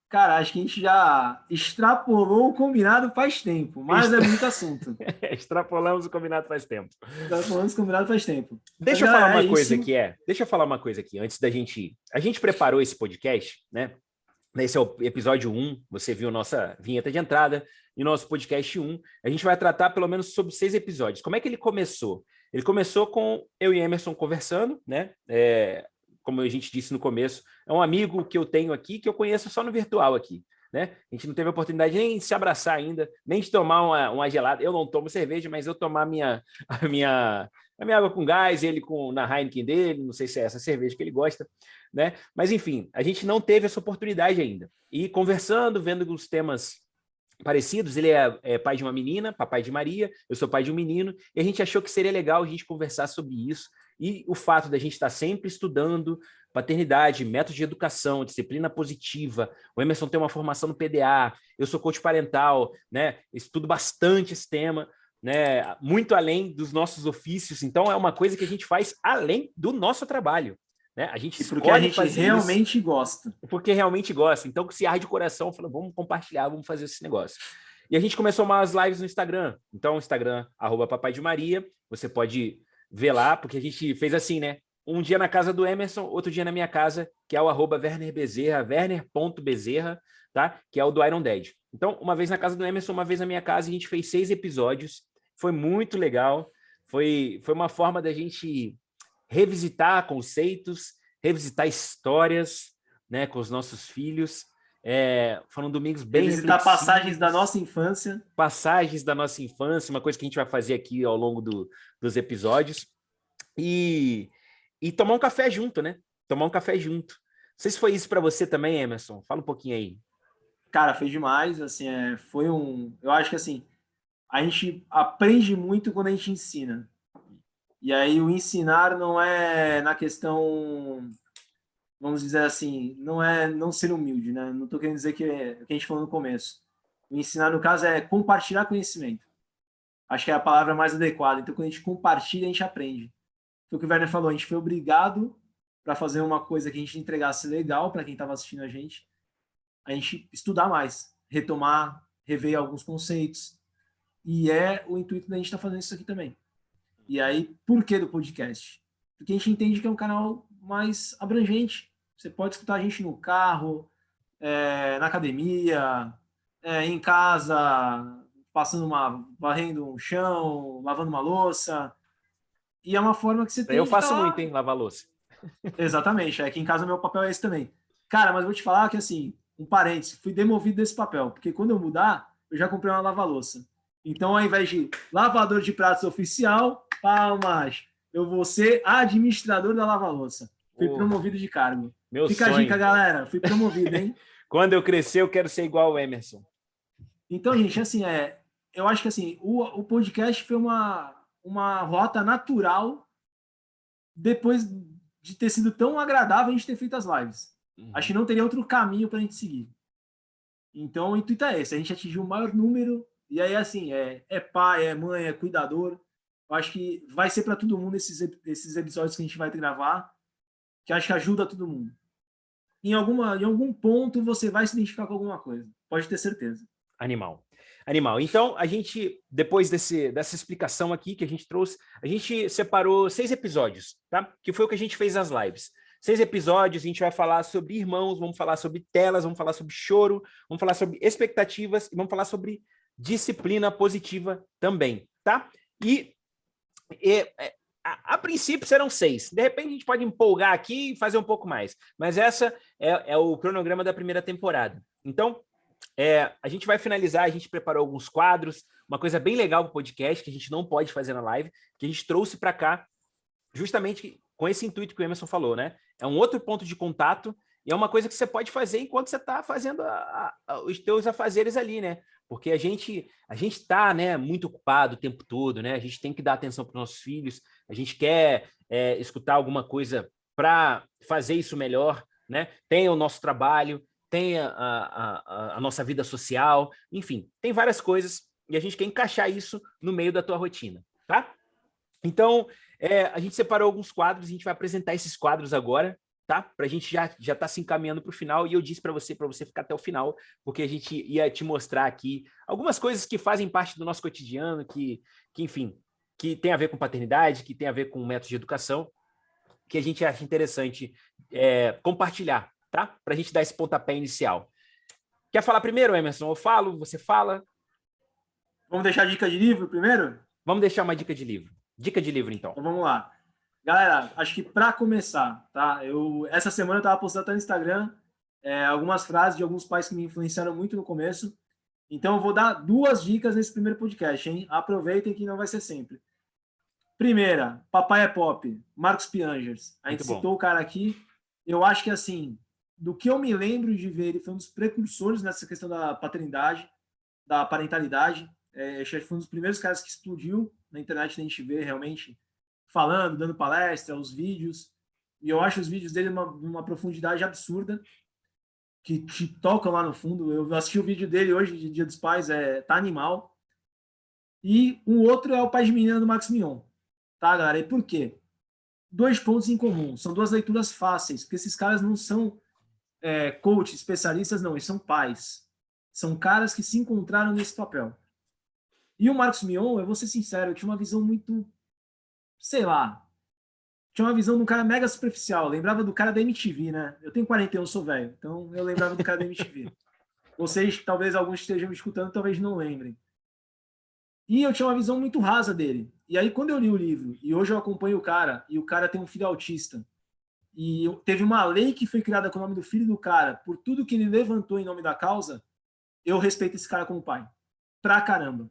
Cara, acho que a gente já extrapolou o combinado faz tempo, mas é muito assunto. Extrapolamos o combinado faz tempo. Extrapolamos o combinado faz tempo. Deixa eu falar uma coisa aqui, Deixa eu falar uma coisa aqui, antes da gente ir. A gente preparou esse podcast, né? Esse é o episódio 1, você viu nossa vinheta de entrada, e nosso podcast 1. A gente vai tratar pelo menos sobre 6 episódios. Como é que ele começou? Ele começou com eu e Emerson conversando, né? Como a gente disse no começo, é um amigo que eu tenho aqui, que eu conheço só no virtual aqui, né? A gente não teve a oportunidade nem de se abraçar ainda, nem de tomar uma gelada. Eu não tomo cerveja, mas eu tomar a minha água com gás, ele na Heineken dele, não sei se é essa cerveja que ele gosta, né? Mas, enfim, a gente não teve essa oportunidade ainda. E conversando, vendo os temas parecidos, ele é pai de uma menina, papai de Maria, eu sou pai de um menino, e a gente achou que seria legal a gente conversar sobre isso, e o fato da gente estar sempre estudando paternidade, método de educação, disciplina positiva, o Emerson tem uma formação no PDA, eu sou coach parental, né? Estudo bastante esse tema, né? Muito além dos nossos ofícios, então é uma coisa que a gente faz além do nosso trabalho. Né? A gente porque a gente realmente gosta. Porque realmente gosta. Então, se arde de coração, fala, vamos compartilhar, vamos fazer esse negócio. E a gente começou umas lives no Instagram. Então, Instagram, @Papai de Maria. Você pode ver lá, porque a gente fez assim, né? Um dia na casa do Emerson, outro dia na minha casa, que é o @WernerBezerra, werner.bezerra, tá? Que é o do Iron Dead. Então, uma vez na casa do Emerson, uma vez na minha casa, a gente fez 6 episódios. Foi muito legal. Foi uma forma da gente revisitar conceitos, revisitar histórias, né, com os nossos filhos. Foram domingos bem revisitar passagens da nossa infância. Passagens da nossa infância, uma coisa que a gente vai fazer aqui ao longo dos episódios. E tomar um café junto, né? Tomar um café junto. Não sei se foi isso para você também, Emerson. Fala um pouquinho aí. Cara, foi demais. Assim, foi um... Eu acho que assim, a gente aprende muito quando a gente ensina. E aí o ensinar não é na questão, vamos dizer assim, não é não ser humilde, né? Não estou querendo dizer que é o que a gente falou no começo. O ensinar, no caso, é compartilhar conhecimento. Acho que é a palavra mais adequada. Então, quando a gente compartilha, a gente aprende. Foi o que o Werner falou, a gente foi obrigado para fazer uma coisa que a gente entregasse legal para quem estava assistindo a gente estudar mais, retomar, rever alguns conceitos. E é o intuito da gente estar fazendo isso aqui também. E aí, por que do podcast? Porque a gente entende que é um canal mais abrangente. Você pode escutar a gente no carro, na academia, em casa, varrendo um chão, lavando uma louça. E é uma forma que você tem Eu faço muito, hein, lavar louça. Exatamente. Aqui em casa meu papel é esse também. Cara, mas vou te falar que, assim, um parênteses, fui demovido desse papel, porque quando eu mudar, eu já comprei uma lava-louça. Então, ao invés de lavador de pratos oficial, palmas, eu vou ser administrador da lava-louça. Fui promovido de cargo. Fica sonho. A dica, galera. Fui promovido, hein? Quando eu crescer, eu quero ser igual o Emerson. Então, gente, assim, eu acho que assim, o podcast foi uma rota natural depois de ter sido tão agradável a gente ter feito as lives. Acho que não teria outro caminho para a gente seguir. Então, o intuito é esse, a gente atingir o maior número, e aí, assim, é pai, é mãe, é cuidador. Eu acho que vai ser para todo mundo esses episódios que a gente vai gravar, que acho que ajuda todo mundo. Em algum ponto você vai se identificar com alguma coisa, pode ter certeza. Animal. Animal. Então, a gente, depois dessa explicação aqui que a gente trouxe, a gente separou 6 episódios, tá? Que foi o que a gente fez nas lives. 6 episódios, a gente vai falar sobre irmãos, vamos falar sobre telas, vamos falar sobre choro, vamos falar sobre expectativas e vamos falar sobre disciplina positiva também, tá? A princípio serão 6. De repente a gente pode empolgar aqui e fazer um pouco mais. Mas essa é o cronograma da primeira temporada. Então, a gente vai finalizar, a gente preparou alguns quadros, uma coisa bem legal para o podcast, que a gente não pode fazer na live, que a gente trouxe para cá, justamente com esse intuito que o Emerson falou, né? É um outro ponto de contato e é uma coisa que você pode fazer enquanto você está fazendo os teus afazeres ali, né? Porque a gente está, né, muito ocupado o tempo todo, né? A gente tem que dar atenção para os nossos filhos, a gente quer escutar alguma coisa para fazer isso melhor, né? Tem o nosso trabalho, tem a nossa vida social, enfim, tem várias coisas e a gente quer encaixar isso no meio da tua rotina, tá? Então, a gente separou alguns quadros, a gente vai apresentar esses quadros agora, tá? Para a gente já tá se encaminhando para o final, e eu disse para você ficar até o final, porque a gente ia te mostrar aqui algumas coisas que fazem parte do nosso cotidiano, que enfim, que tem a ver com paternidade, que tem a ver com métodos de educação, que a gente acha interessante compartilhar, tá? Para a gente dar esse pontapé inicial. Quer falar primeiro, Emerson? Eu falo, você fala? Vamos deixar a dica de livro primeiro? Vamos deixar uma dica de livro. Dica de livro, então. Então vamos lá. Galera, acho que para começar, tá? Essa semana eu estava postando até no Instagram algumas frases de alguns pais que me influenciaram muito no começo. Então eu vou dar 2 dicas nesse primeiro podcast, hein? Aproveitem que não vai ser sempre. Primeira, Papai é Pop, Marcos Piangers. A gente citou o cara aqui. Eu acho que, assim, do que eu me lembro de ver, ele foi um dos precursores nessa questão da paternidade, da parentalidade. Acho que foi um dos primeiros caras que explodiu na internet, a gente vê realmente falando, dando palestra, os vídeos. E eu acho os vídeos dele uma profundidade absurda, que te tocam lá no fundo. Eu assisti o vídeo dele hoje, de Dia dos Pais, tá animal. E um outro é o Pai de Menina do Max Mion. Tá, galera? E por quê? 2 pontos em comum. São 2 leituras fáceis, porque esses caras não são coaches, especialistas, não. Eles são pais. São caras que se encontraram nesse papel. E o Marcos Mion, eu vou ser sincero, eu tinha uma visão muito, sei lá, tinha uma visão de um cara mega superficial. Eu lembrava do cara da MTV, né? Eu tenho 41, sou velho, então eu lembrava do cara da MTV. Vocês, talvez alguns estejam me escutando, talvez não lembrem. E eu tinha uma visão muito rasa dele. E aí, quando eu li o livro, e hoje eu acompanho o cara, e o cara tem um filho autista, e teve uma lei que foi criada com o nome do filho do cara, por tudo que ele levantou em nome da causa, eu respeito esse cara como pai. Pra caramba.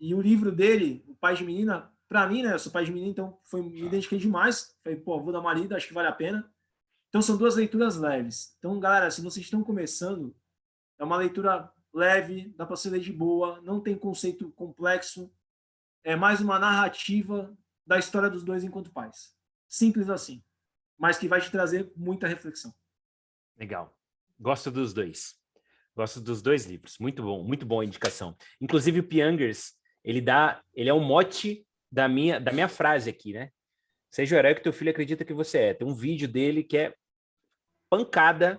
E o livro dele, O Pai de Menina, pra mim, né, eu sou pai de menina, então me identifiquei demais. Falei, pô, vou dar uma lida, acho que vale a pena. Então são 2 leituras leves. Então, galera, se vocês estão começando, é uma leitura leve, dá para ser ler de boa, não tem conceito complexo, é mais uma narrativa da história dos 2 enquanto pais. Simples assim, mas que vai te trazer muita reflexão. Legal. Gosto dos 2. Gosto dos 2 livros. Muito bom a indicação. Inclusive o Piangers, ele é um mote da minha frase aqui, né? Seja o herói que teu filho acredita que você é. Tem um vídeo dele que é pancada,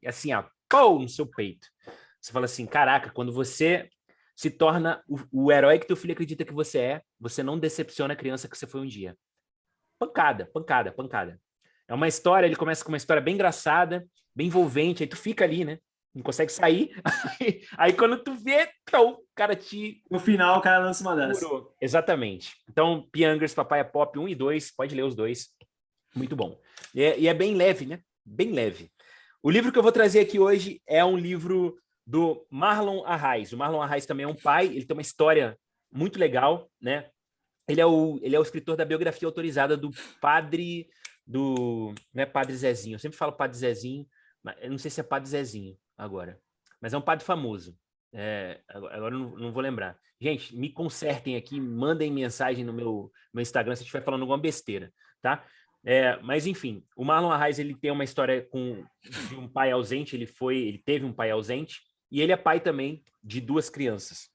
e assim, ó, pô, no seu peito. Você fala assim, caraca, quando você se torna o herói que teu filho acredita que você é, você não decepciona a criança que você foi um dia. Pancada. É uma história, ele começa com uma história bem engraçada, bem envolvente, aí tu fica ali, né? Não consegue sair. Aí quando tu vê, o cara te... No final, o cara lança uma dessa. Exatamente. Então, Piangers, Papai é Pop 1 e 2, pode ler os 2. Muito bom. E é bem leve, né? Bem leve. O livro que eu vou trazer aqui hoje é um livro do Marlon Arraes. O Marlon Arraes também é um pai, ele tem uma história muito legal, né? Ele é o escritor da biografia autorizada do padre... Não é Padre Zezinho, eu sempre falo Padre Zezinho, mas eu não sei se é Padre Zezinho agora, mas é um padre famoso. Agora eu não vou lembrar. Gente, me consertem aqui, mandem mensagem no meu Instagram se eu estiver falando alguma besteira, tá? Mas, enfim, o Marlon Arraes, ele tem uma história de um pai ausente, ele teve um pai ausente, e ele é pai também de 2 crianças.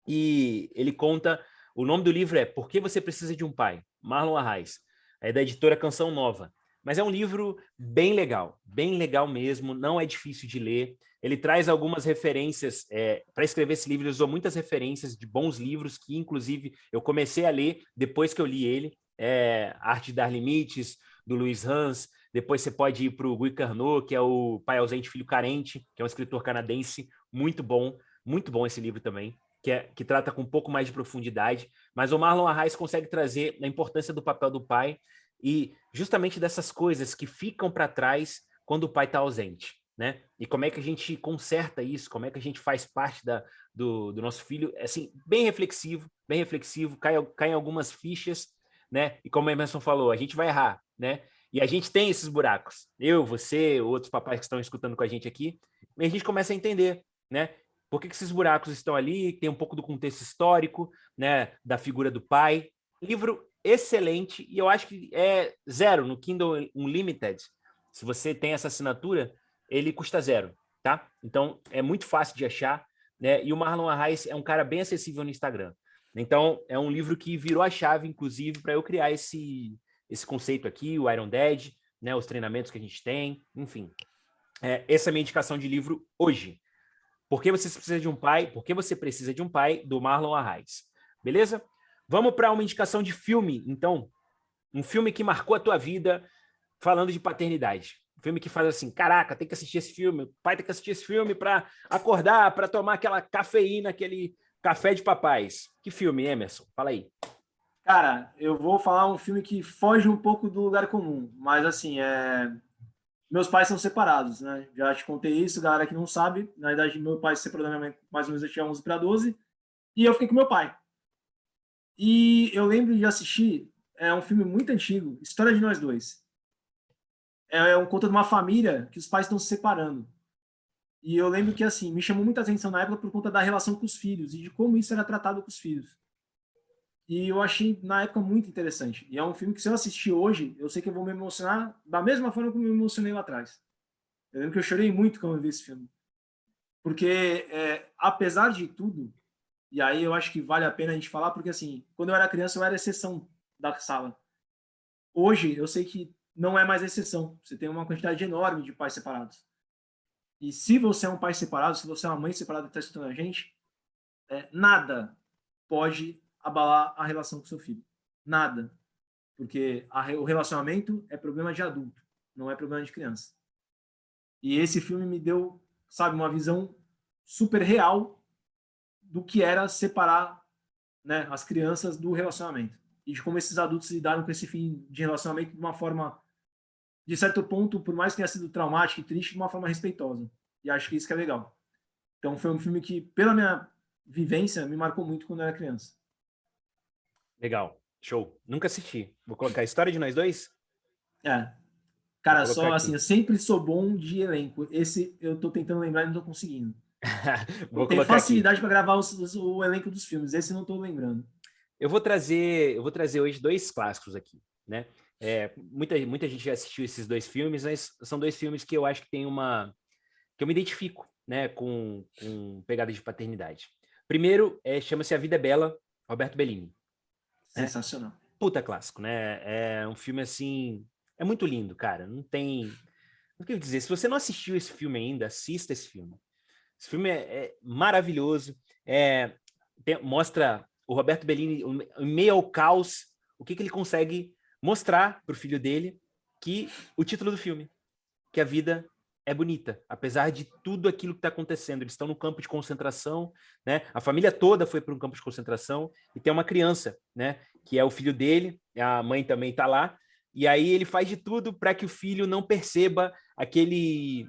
E ele conta, o nome do livro é Por que Você Precisa de um Pai? Marlon Arraes, é da editora Canção Nova. Mas é um livro bem legal mesmo, não é difícil de ler. Ele traz algumas referências, para escrever esse livro, ele usou muitas referências de bons livros, que inclusive eu comecei a ler depois que eu li ele, Arte de Dar Limites, do Luiz Hans. Depois você pode ir para o Guy Carnot, que é o Pai Ausente, Filho Carente, que é um escritor canadense, muito bom esse livro também, que trata com um pouco mais de profundidade. Mas o Marlon Arraes consegue trazer a importância do papel do pai e justamente dessas coisas que ficam para trás quando o pai está ausente, né? E como é que a gente conserta isso, como é que a gente faz parte do nosso filho, assim, bem reflexivo, cai em algumas fichas, né? E como a Emerson falou, a gente vai errar, né? E a gente tem esses buracos. Eu, você, outros papais que estão escutando com a gente aqui, e a gente começa a entender, né? Por que esses buracos estão ali? Tem um pouco do contexto histórico, né? Da figura do pai. Livro excelente, e eu acho que é 0 no Kindle Unlimited. Se você tem essa assinatura, ele custa 0, tá? Então, é muito fácil de achar, né? E o Marlon Arraes é um cara bem acessível no Instagram. Então, é um livro que virou a chave, inclusive, para eu criar esse conceito aqui, o Iron Dad, né? Os treinamentos que a gente tem, enfim. Essa é a minha indicação de livro hoje. Por que você precisa de um pai? Por que você precisa de um pai, do Marlon Arraes. Beleza? Vamos para uma indicação de filme, então. Um filme que marcou a tua vida, falando de paternidade. Um filme que faz assim, caraca, tem que assistir esse filme, o pai tem que assistir esse filme para acordar, para tomar aquela cafeína, aquele café de papais. Que filme, Emerson? Fala aí. Cara, eu vou falar um filme que foge um pouco do lugar comum, mas assim, meus pais são separados, né? Já te contei isso, galera que não sabe. Na verdade, meu pai se separou da minha mãe, mais ou menos eu tinha 11 para 12, e eu fiquei com meu pai. E eu lembro de assistir, um filme muito antigo, História de Nós Dois. É um conto de uma família que os pais estão se separando. E eu lembro que, assim, me chamou muita atenção na época por conta da relação com os filhos e de como isso era tratado com os filhos. E eu achei, na época, muito interessante. E é um filme que, se eu assistir hoje, eu sei que eu vou me emocionar da mesma forma como eu me emocionei lá atrás. Eu lembro que eu chorei muito quando eu vi esse filme. Porque, apesar de tudo, e aí eu acho que vale a pena a gente falar, porque, assim, quando eu era criança, eu era exceção da sala. Hoje, eu sei que não é mais exceção. Você tem uma quantidade enorme de pais separados. E se você é um pai separado, se você é uma mãe separada que está escutando a gente, nada pode abalar a relação com seu filho. Nada. Porque o relacionamento é problema de adulto, não é problema de criança. E esse filme me deu, sabe, uma visão super real do que era separar, né, as crianças do relacionamento. E de como esses adultos lidaram com esse fim de relacionamento de uma forma, de certo ponto, por mais que tenha sido traumático e triste, de uma forma respeitosa. E acho que isso que é legal. Então foi um filme que, pela minha vivência, me marcou muito quando eu era criança. Legal, show. Nunca assisti. Vou colocar a História de Nós Dois? Cara, só assim, aqui. eu sempre sou bom de elenco. Esse eu tô tentando lembrar e não tô conseguindo. Vou Tem colocar facilidade aqui. para gravar o elenco dos filmes. Esse não tô lembrando. Eu vou trazer hoje 2 clássicos aqui, né? Muita gente já assistiu esses 2 filmes, mas são 2 filmes que eu acho que que eu me identifico, né, com pegada de paternidade. Primeiro, chama-se A Vida é Bela, Roberto Benigni. Sensacional. Puta clássico, né? É um filme assim, é muito lindo, cara. Não o que eu dizer, se você não assistiu esse filme ainda, assista esse filme. Esse filme é maravilhoso, mostra o Roberto Benigni, em meio ao caos, o que ele consegue mostrar para o filho dele, que o título do filme, que a vida é bonita, apesar de tudo aquilo que está acontecendo. Eles estão no campo de concentração, né? A família toda foi para um campo de concentração e tem uma criança, né? Que é o filho dele, a mãe também está lá, e aí ele faz de tudo para que o filho não perceba aquele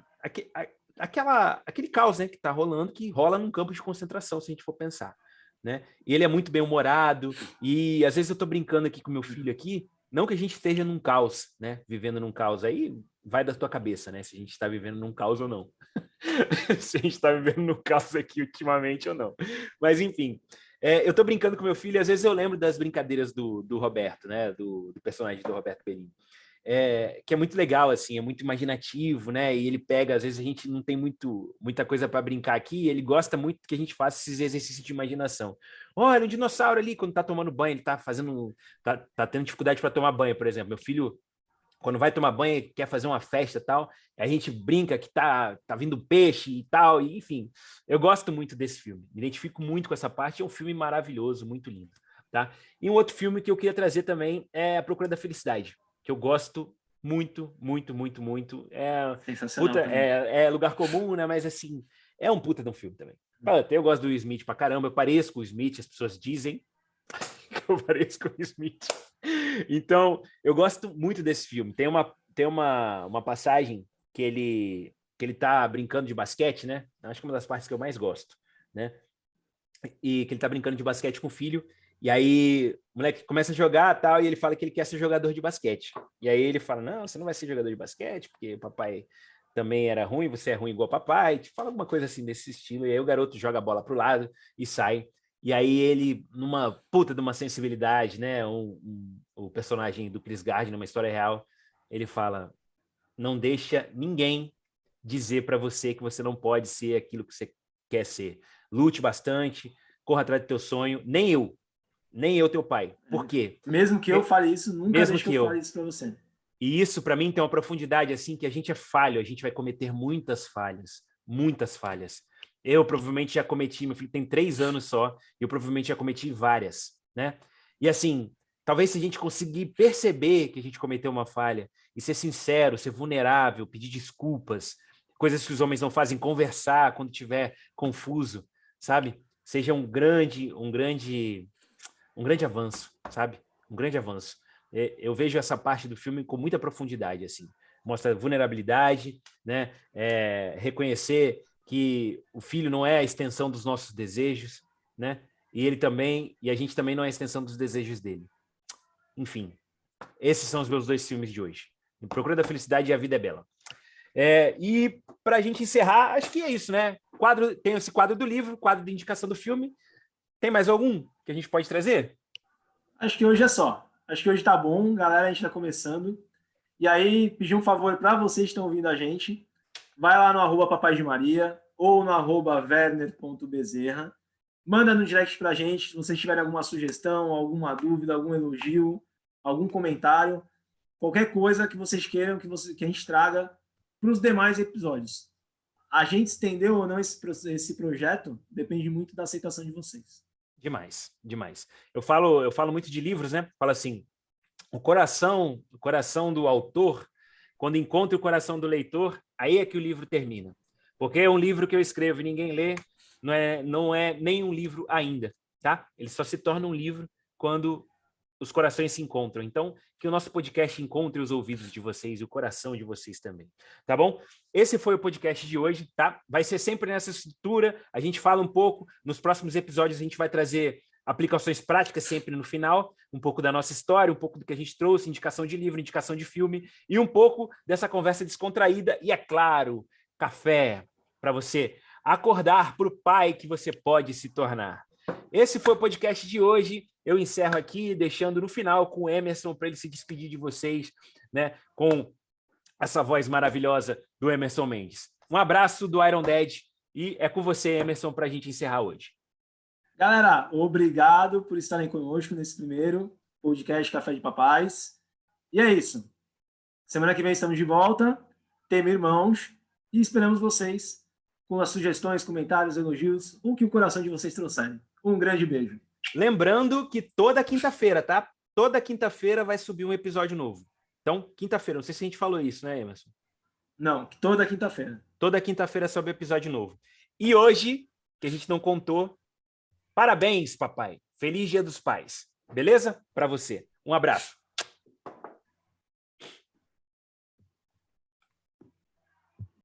caos, né, que está rolando, que rola num campo de concentração, se a gente for pensar, né? E ele é muito bem-humorado, e às vezes eu estou brincando aqui com meu filho aqui, não que a gente esteja num caos, né? Vivendo num caos, aí vai da tua cabeça, né? Se a gente está vivendo num caos ou não. Se a gente está vivendo num caos aqui ultimamente ou não. Mas, enfim, eu estou brincando com meu filho, e às vezes eu lembro das brincadeiras do Roberto, né? Do personagem do Roberto Benigni. que é muito legal, assim, é muito imaginativo, né? E ele pega, às vezes a gente não tem muita coisa para brincar aqui, e ele gosta muito que a gente faça esses exercícios de imaginação. Olha, um dinossauro ali, quando tá tomando banho, ele tá tendo dificuldade para tomar banho, por exemplo. Meu filho, quando vai tomar banho, quer fazer uma festa e tal, a gente brinca que tá vindo peixe e tal, e, enfim. Eu gosto muito desse filme, me identifico muito com essa parte, é um filme maravilhoso, muito lindo, tá? E um outro filme que eu queria trazer também é A Procura da Felicidade, que eu gosto muito, muito, muito, muito. Sensacional. É lugar comum, né? Mas, assim, é um puta de um filme também. Eu gosto do Will Smith pra caramba, eu pareço com o Smith, as pessoas dizem que eu pareço com o Smith. Então, eu gosto muito desse filme. Tem uma passagem que ele tá brincando de basquete, né? Acho que é uma das partes que eu mais gosto, né? E que ele tá brincando de basquete com o filho, e aí o moleque começa a jogar tal, e ele fala que ele quer ser jogador de basquete. E aí ele fala, não, você não vai ser jogador de basquete, porque o papai também era ruim, você é ruim igual papai. Te fala alguma coisa assim desse estilo, e aí o garoto joga a bola pro lado e sai. E aí ele, numa puta de uma sensibilidade, né? O personagem do Chris Gardner, numa história real, ele fala, não deixa ninguém dizer para você que você não pode ser aquilo que você quer ser. Lute bastante, corra atrás do teu sonho. Nem eu, teu pai. Por quê? Mesmo que eu fale isso, nunca deixe que eu fale isso para você. E isso, para mim, tem uma profundidade assim que a gente é falho, a gente vai cometer muitas falhas, muitas falhas. Eu provavelmente já cometi, meu filho tem 3 anos só, e eu provavelmente já cometi várias, né? E assim, talvez se a gente conseguir perceber que a gente cometeu uma falha e ser sincero, ser vulnerável, pedir desculpas, coisas que os homens não fazem, conversar quando estiver confuso, sabe? Seja um grande avanço, sabe? Um grande avanço. Eu vejo essa parte do filme com muita profundidade, assim. Mostra vulnerabilidade, né? Reconhecer que o filho não é a extensão dos nossos desejos, né? E a gente também não é a extensão dos desejos dele. Enfim, esses são os meus 2 filmes de hoje. Em Procura da Felicidade e A Vida é Bela. E para a gente encerrar, acho que é isso, né? Tem esse quadro do livro, quadro de indicação do filme. Tem mais algum que a gente pode trazer? Acho que hoje é só. Acho que hoje tá bom, galera, a gente tá começando. E aí, pedir um favor para vocês que estão ouvindo a gente, vai lá no @papai de Maria ou no @werner.bezerra. Manda no direct pra gente, se vocês tiverem alguma sugestão, alguma dúvida, algum elogio, algum comentário, qualquer coisa que vocês queiram que a gente traga para os demais episódios. A gente estendeu ou não esse projeto depende muito da aceitação de vocês. Demais, demais. Eu falo muito de livros, né? Falo assim, o coração do autor, quando encontra o coração do leitor, aí é que o livro termina. Porque é um livro que eu escrevo e ninguém lê, não é nem um livro ainda, tá? Ele só se torna um livro quando os corações se encontram. Então, que o nosso podcast encontre os ouvidos de vocês e o coração de vocês também, tá bom? Esse foi o podcast de hoje, tá? Vai ser sempre nessa estrutura, a gente fala um pouco, nos próximos episódios a gente vai trazer aplicações práticas sempre no final, um pouco da nossa história, um pouco do que a gente trouxe, indicação de livro, indicação de filme, e um pouco dessa conversa descontraída, e é claro, café, para você acordar para o pai que você pode se tornar. Esse foi o podcast de hoje. Eu encerro aqui, deixando no final com o Emerson para ele se despedir de vocês, né? Com essa voz maravilhosa do Emerson Mendes. Um abraço do Iron Dead e é com você, Emerson, para a gente encerrar hoje. Galera, obrigado por estarem conosco nesse primeiro podcast Café de Papais. E é isso. Semana que vem estamos de volta. Temos irmãos e esperamos vocês com as sugestões, comentários, elogios, o que o coração de vocês trouxerem. Um grande beijo. Lembrando que toda quinta-feira, tá? Toda quinta-feira vai subir um episódio novo. Então, quinta-feira, não sei se a gente falou isso, né, Emerson? Não, toda quinta-feira. Toda quinta-feira sobe episódio novo. E hoje, que a gente não contou, parabéns, papai. Feliz Dia dos Pais. Beleza? Para você. Um abraço.